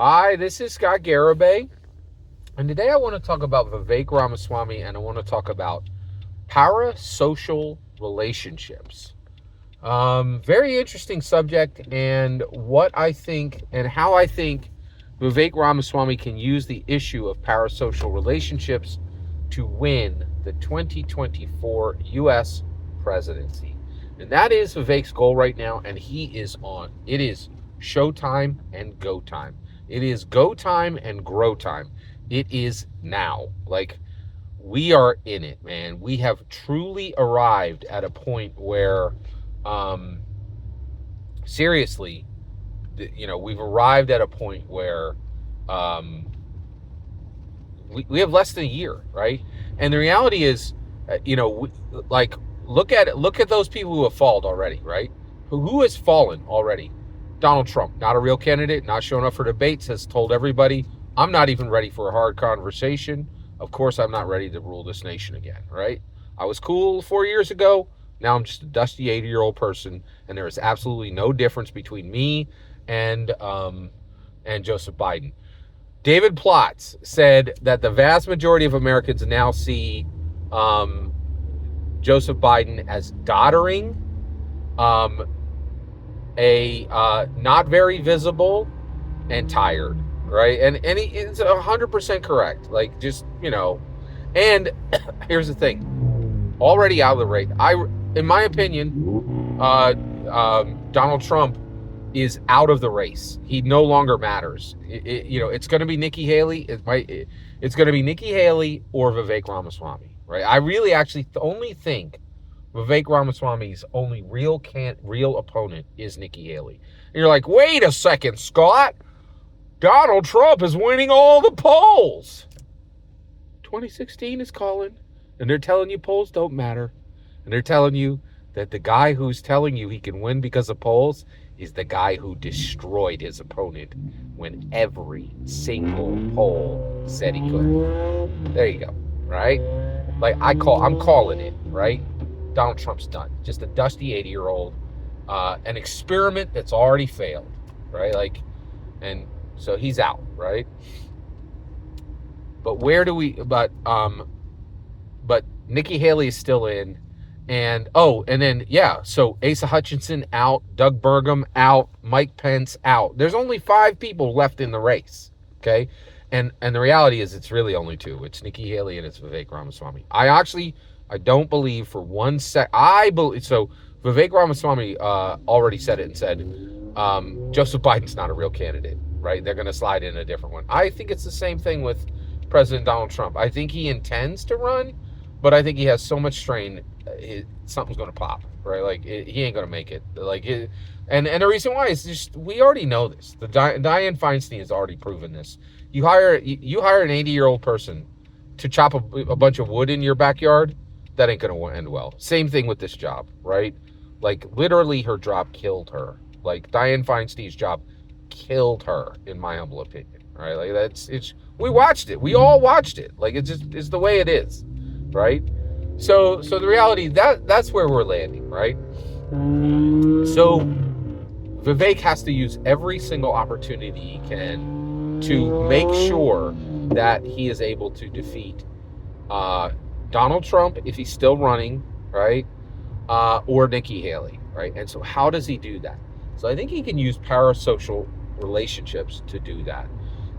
Hi, this is Scott Garibay, and today I want to talk about Vivek Ramaswamy and I want to talk about parasocial relationships. Very interesting subject, and what I think and how I think Vivek Ramaswamy can use the issue of parasocial relationships to win the 2024 U.S. presidency. And that is Vivek's goal right now, and he is on. It is showtime and go time. It is go time and grow time. It is now. Like, we are in it, man. We have truly arrived at a point where, um, seriously, we've arrived at a point where um, we have less than a year, right? And the reality is, like, look at it. Look at those people who have fallen already, right? Who has fallen already? Donald Trump, not a real candidate, not showing up for debates, has told everybody, I'm not even ready for a hard conversation. Of course, I'm not ready to rule this nation again, right? I was cool 4 years ago. Now I'm just a dusty 80-year-old person, and there is absolutely no difference between me and Joseph Biden. David Plotz said that the vast majority of Americans now see Joseph Biden as doddering, um, not very visible, and tired, right? And he is 100% correct. Like, just, and here's the thing: already out of the race. In my opinion, Donald Trump is out of the race. He no longer matters. It's going to be Nikki Haley. It's going to be Nikki Haley or Vivek Ramaswamy, right? I really actually only think Vivek Ramaswamy's only real opponent is Nikki Haley. And you're like, wait a second, Scott. Donald Trump is winning all the polls. 2016 is calling, and they're telling you polls don't matter. And they're telling you that the guy who's telling you he can win because of polls is the guy who destroyed his opponent when every single poll said he could. There you go, right? Like, I'm calling it, right? Donald Trump's done. Just a dusty 80-year-old, an experiment that's already failed, right? Like, and so he's out, right? But but Nikki Haley is still in, and then so Asa Hutchinson out, Doug Burgum out, Mike Pence out. There's only 5 people left in the race, okay? And the reality is it's really only 2. It's Nikki Haley and it's Vivek Ramaswamy. I don't believe for one sec. I believe so. Vivek Ramaswamy already said it and said Joseph Biden's not a real candidate, right? They're going to slide in a different one. I think it's the same thing with President Donald Trump. I think he intends to run, but I think he has so much strain, something's going to pop, right? Like, he ain't going to make it. And the reason why is just, we already know this. The Dianne Feinstein has already proven this. You hire an 80-year-old person to chop a bunch of wood in your backyard. That ain't going to end well. Same thing with this job, right? Like, literally, her job killed her. Like, Dianne Feinstein's job killed her, in my humble opinion, right? Like, we watched it. We all watched it. Like, it's the way it is, right? So the reality, that's where we're landing, right? So Vivek has to use every single opportunity he can to make sure that he is able to defeat Donald Trump, if he's still running, right? Or Nikki Haley, right? And so how does he do that? So I think he can use parasocial relationships to do that.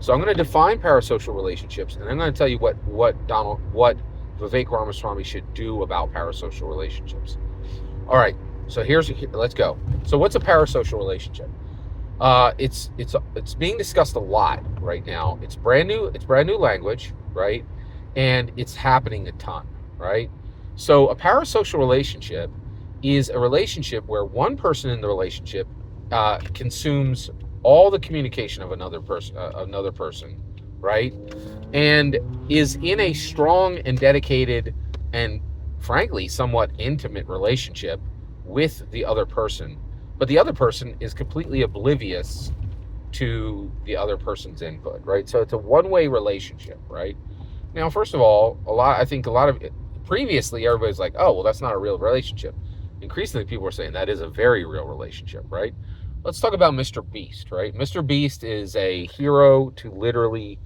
So I'm going to define parasocial relationships, and I'm going to tell you what Vivek Ramaswamy should do about parasocial relationships. All right, so let's go. So what's a parasocial relationship? It's being discussed a lot right now. It's brand new language, right? And it's happening a ton, right? So a parasocial relationship is a relationship where one person in the relationship consumes all the communication of another person, right? And is in a strong and dedicated and, frankly, somewhat intimate relationship with the other person. But the other person is completely oblivious to the other person's input, right? So it's a one-way relationship, right? Now, first of all, previously everybody's like, oh, well, that's not a real relationship. Increasingly, people are saying that is a very real relationship, right? Let's talk about Mr. Beast, right? Mr. Beast is a hero to literally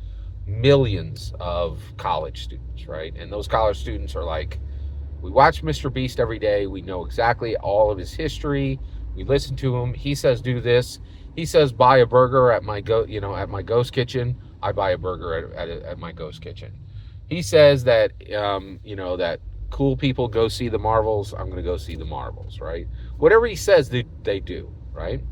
millions of college students, right? And those college students are like, we watch Mr. Beast every day. We know exactly all of his history. We listen to him. He says, do this. He says, buy a burger at my at my ghost kitchen. I buy a burger at my ghost kitchen. He says that, that cool people go see the Marvels. I'm going to go see the Marvels, right? Whatever he says, they do, right?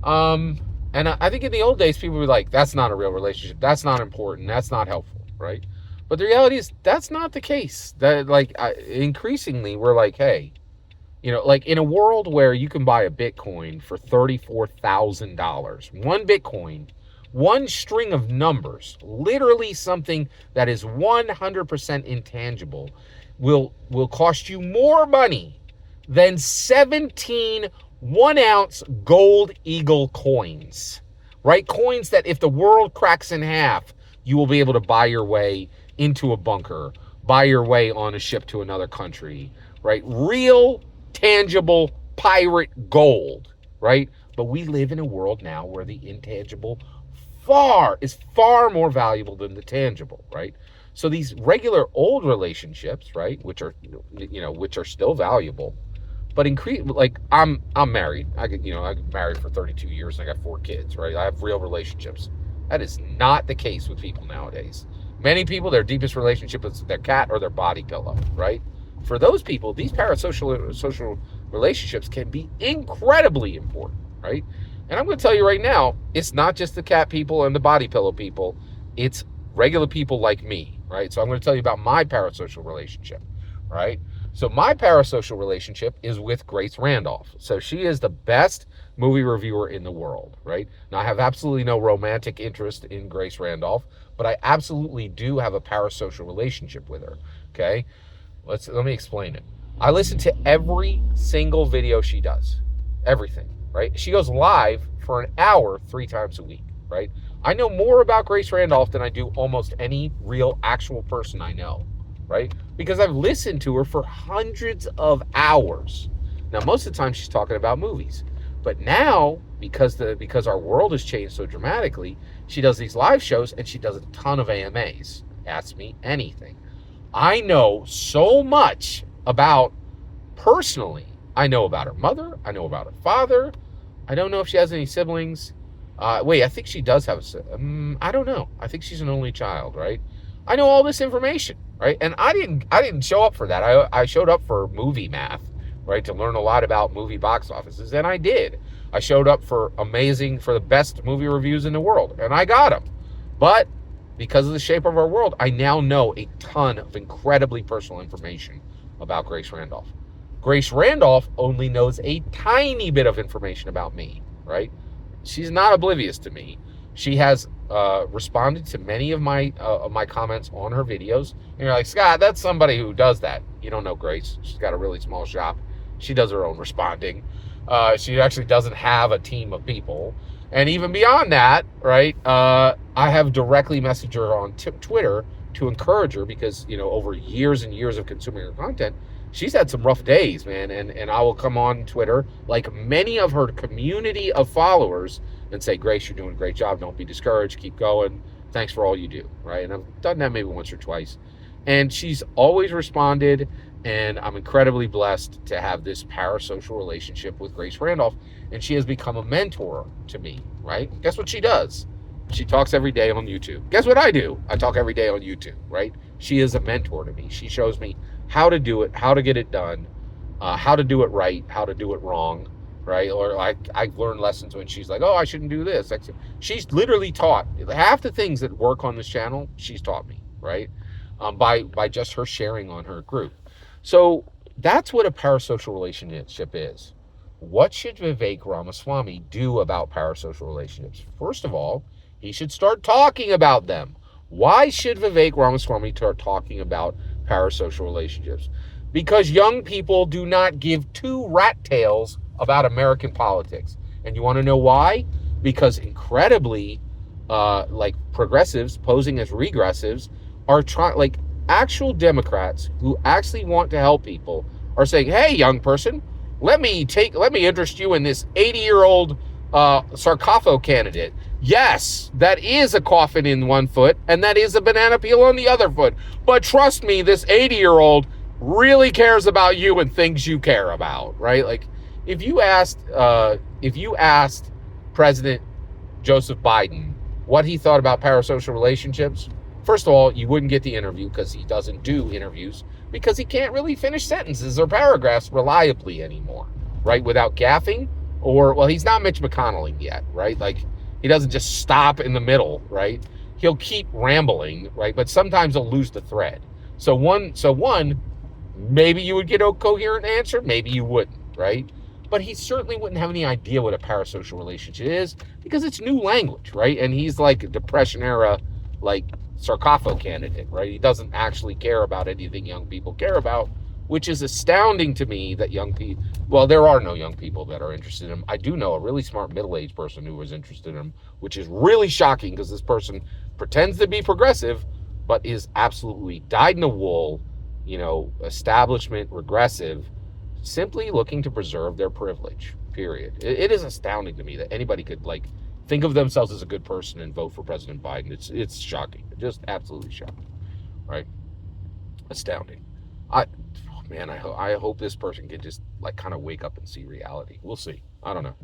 And I think in the old days, people were like, that's not a real relationship. That's not important. That's not helpful, right? But the reality is that's not the case. That increasingly we're like, hey, like in a world where you can buy a Bitcoin for $34,000, one Bitcoin, one string of numbers, literally something that is 100% intangible, will cost you more money than 17 1-ounce gold eagle coins, right? Coins that if the world cracks in half, you will be able to buy your way into a bunker, buy your way on a ship to another country, right? Real, tangible pirate gold, right? But we live in a world now where the intangible is far more valuable than the tangible, right? So these regular old relationships, right, which are still valuable, but I'm married. I got married for 32 years and I got 4 kids, right? I have real relationships. That is not the case with people nowadays. Many people, their deepest relationship is their cat or their body pillow, right? For those people, these social relationships can be incredibly important, right? And I'm going to tell you right now, it's not just the cat people and the body pillow people. It's regular people like me, right? So I'm going to tell you about my parasocial relationship, right? So my parasocial relationship is with Grace Randolph. So she is the best movie reviewer in the world, right? Now, I have absolutely no romantic interest in Grace Randolph, but I absolutely do have a parasocial relationship with her, okay? Let me explain it. I listen to every single video she does, everything, right? She goes live for an hour 3 times a week, right? I know more about Grace Randolph than I do almost any real actual person I know, right? Because I've listened to her for hundreds of hours. Now, most of the time she's talking about movies. But now, because our world has changed so dramatically, she does these live shows and she does a ton of AMAs. Ask me anything. I know so much about, personally, I know about her mother. I know about her father. I don't know if she has any siblings. I think she does have I don't know. I think she's an only child, right? I know all this information, right? And I didn't show up for that. I showed up for movie math, right? To learn a lot about movie box offices, and I did. I showed up for the best movie reviews in the world, and I got them. But because of the shape of our world, I now know a ton of incredibly personal information about Grace Randolph. Grace Randolph only knows a tiny bit of information about me, right? She's not oblivious to me. She has responded to many of my comments on her videos. And you're like, Scott, that's somebody who does that. You don't know Grace. She's got a really small shop. She does her own responding. She actually doesn't have a team of people. And even beyond that, right, I have directly messaged her on Twitter to encourage her because, over years and years of consuming her content, she's had some rough days, man. And I will come on Twitter, like many of her community of followers, and say, Grace, you're doing a great job. Don't be discouraged. Keep going. Thanks for all you do, right? And I've done that maybe once or twice. And she's always responded, and I'm incredibly blessed to have this parasocial relationship with Grace Randolph. And she has become a mentor to me, right? Guess what she does? She talks every day on YouTube. Guess what I do? I talk every day on YouTube, right? She is a mentor to me. She shows me how to do it, how to get it done, how to do it right, how to do it wrong, right? Or I've learned lessons when she's like, oh, I shouldn't do this. She's literally taught half the things that work on this channel. She's taught me, right? By just her sharing on her group. So that's what a parasocial relationship is. What should Vivek Ramaswamy do about parasocial relationships? First of all, he should start talking about them. Why should Vivek Ramaswamy start talking about parasocial relationships? Because young people do not give 2 rat tails about American politics. And you want to know why? Because incredibly, progressives posing as regressives are trying, actual Democrats who actually want to help people are saying, hey, young person, let me interest you in this 80-year-old sarcophago candidate. Yes, that is a coffin in one foot, and that is a banana peel on the other foot. But trust me, this 80-year-old really cares about you and things you care about, right? Like, if you asked President Joseph Biden what he thought about parasocial relationships, first of all, you wouldn't get the interview because he doesn't do interviews because he can't really finish sentences or paragraphs reliably anymore, right? Without gaffing or, well, he's not Mitch McConnell yet, right? Like, he doesn't just stop in the middle, right? He'll keep rambling, right? But sometimes he'll lose the thread. So one, maybe you would get a coherent answer, maybe you wouldn't, right? But he certainly wouldn't have any idea what a parasocial relationship is because it's new language, right? And he's like a Depression era, like, sarcophago candidate, right? He doesn't actually care about anything young people care about, which is astounding to me that young people, well, there are no young people that are interested in him. I do know a really smart middle-aged person who was interested in him, which is really shocking because this person pretends to be progressive, but is absolutely dyed-in-the-wool, establishment regressive, simply looking to preserve their privilege, period. It is astounding to me that anybody could, like, think of themselves as a good person and vote for President Biden. It's shocking. Just absolutely shocking, right? Astounding. I hope this person can just, like, kind of wake up and see reality. We'll see. I don't know.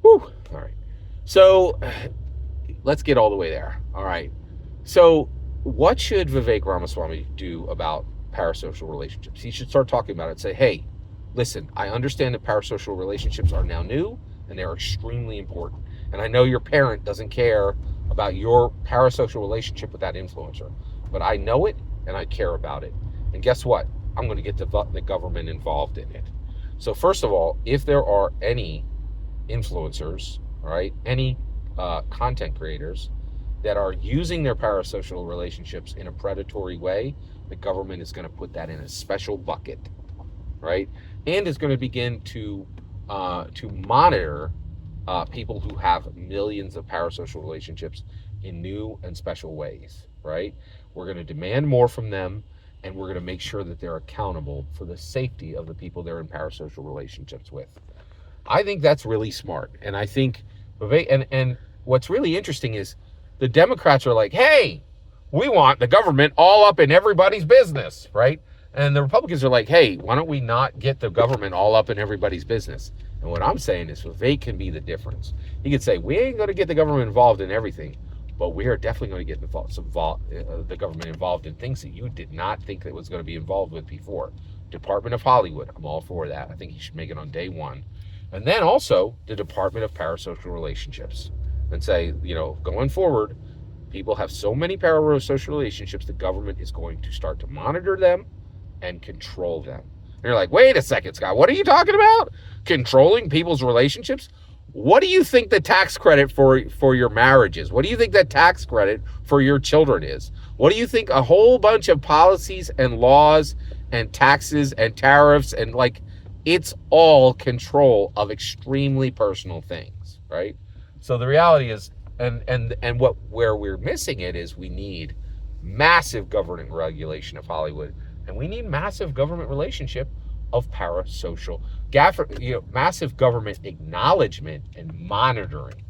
Whew. All right. So let's get all the way there. All right. So what should Vivek Ramaswamy do about parasocial relationships? He should start talking about it. Say, hey, listen, I understand that parasocial relationships are now new and they're extremely important. And I know your parent doesn't care about your parasocial relationship with that influencer, but I know it and I care about it. And guess what? I'm going to get the government involved in it. So first of all, if there are any influencers, all right, any content creators that are using their parasocial relationships in a predatory way, the government is going to put that in a special bucket, right? And is going to begin to monitor people who have millions of parasocial relationships in new and special ways, right? We're going to demand more from them, and we're going to make sure that they're accountable for the safety of the people they're in parasocial relationships with. I think that's really smart. And I think Vivek, and what's really interesting is the Democrats are like, hey, we want the government all up in everybody's business, right? And the Republicans are like, hey, why don't we not get the government all up in everybody's business? And what I'm saying is Vivek can be the difference. He could say, we ain't going to get the government involved in everything, but we are definitely going to get the government involved in things that you did not think it was going to be involved with before. Department of Hollywood, I'm all for that. I think he should make it on day one. And then also the Department of Parasocial Relationships. And say, going forward, people have so many parasocial relationships, the government is going to start to monitor them and control them. And you're like, wait a second, Scott, what are you talking about? Controlling people's relationships? What do you think the tax credit for your marriage is? What do you think that tax credit for your children is? What do you think a whole bunch of policies and laws and taxes and tariffs and, like, it's all control of extremely personal things, right? So the reality is, where we're missing it is we need massive government regulation of Hollywood, and we need massive government relationship of parasocial, massive government acknowledgement and monitoring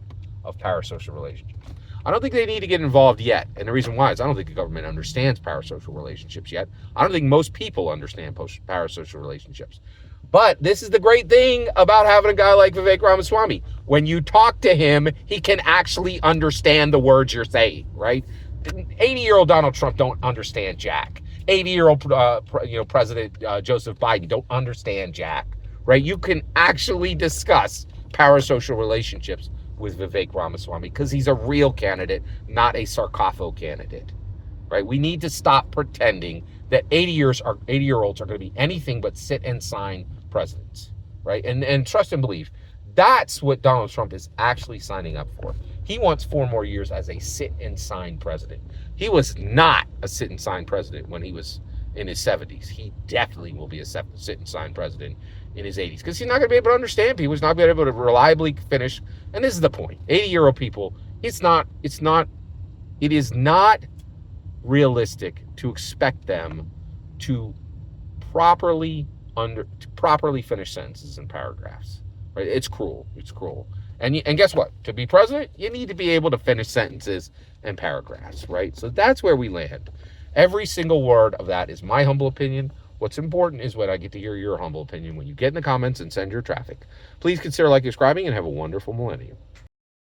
of parasocial relationships. I don't think they need to get involved yet, and the reason why is I don't think the government understands parasocial relationships yet. I don't think most people understand parasocial relationships. But this is the great thing about having a guy like Vivek Ramaswamy. When you talk to him, he can actually understand the words you're saying, right? 80-year-old Donald Trump don't understand jack. 80-year-old President Joseph Biden don't understand jack, right? You can actually discuss parasocial relationships with Vivek Ramaswamy because he's a real candidate, not a sarcophago candidate, right? We need to stop pretending that 80-year-olds are going to be anything but sit and sign presidents, right? And trust and believe, that's what Donald Trump is actually signing up for. He wants 4 more years as a sit and sign president. He was not a sit and sign president when he was in his 70s. He definitely will be a sit and sign president in his 80s because he's not going to be able to understand people. He's not going to be able to reliably finish. And this is the point. 80-year-old people, it is not realistic to expect them to properly finish sentences and paragraphs, right? It's cruel. And guess what? To be president, you need to be able to finish sentences and paragraphs, right? So that's where we land. Every single word of that is my humble opinion. What's important is when I get to hear your humble opinion when you get in the comments and send your traffic. Please consider liking, subscribing, and have a wonderful millennium.